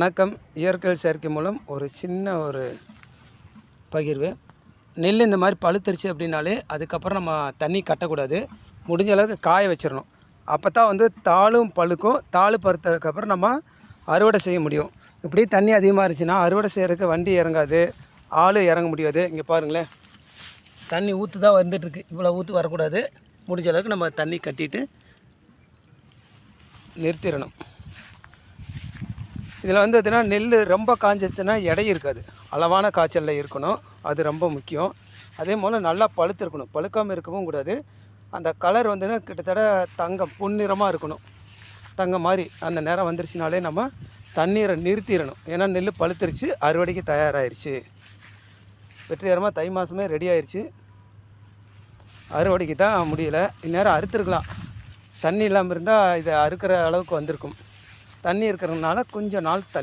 வணக்கம். இயற்கை செயற்கை மூலம் ஒரு சின்ன பகிர்வு. நெல் இந்த மாதிரி பழுத்துருச்சு அப்படின்னாலே அதுக்கப்புறம் நம்ம தண்ணி கட்டக்கூடாது. முடிஞ்ச அளவுக்கு காய வச்சிடணும். அப்போ தான் தாளும் பழுக்கும். தாள் பழுத்ததுக்கப்புறம் நம்ம அறுவடை செய்ய முடியும். இப்படி தண்ணி அதிகமாக இருந்துச்சுன்னா அறுவடை செய்கிறதுக்கு வண்டி இறங்காது, ஆள் இறங்க முடியாது. இங்கே பாருங்களேன், தண்ணி ஊற்று தான் வந்துட்டுருக்கு. இவ்வளோ ஊற்று வரக்கூடாது. முடிஞ்ச அளவுக்கு நம்ம தண்ணி கட்டிட்டு நிறுத்திடணும். இதில் எதுனா நெல் ரொம்ப காஞ்சிச்சுன்னா எடை இருக்காது, அளவான காய்ச்சலில் இருக்கணும். அது ரொம்ப முக்கியம். அதே போல் நல்லா பழுத்திருக்கணும், பழுக்காமல் இருக்கவும் கூடாது. அந்த கலர் கிட்டத்தட்ட தங்கம் பொன்னிறமாக இருக்கணும். தங்கம் மாதிரி அந்த நேரம் வந்துருச்சுனாலே நம்ம தண்ணீரை நிறுத்திடணும். ஏன்னா நெல் பழுத்துருச்சு, அறுவடைக்கு தயாராகிருச்சு. வெற்றிகரமாக தை மாதமே ரெடி ஆயிடுச்சு. அறுவடைக்கு தான் முடியலை. இந்நேரம் அறுத்துருக்கலாம். தண்ணி இல்லாமல் இருந்தால் இதை அறுக்கிற அளவுக்கு வந்திருக்கும். தண்ணி இருக்கிறதுனால கொஞ்சம் நாள் தள்ளி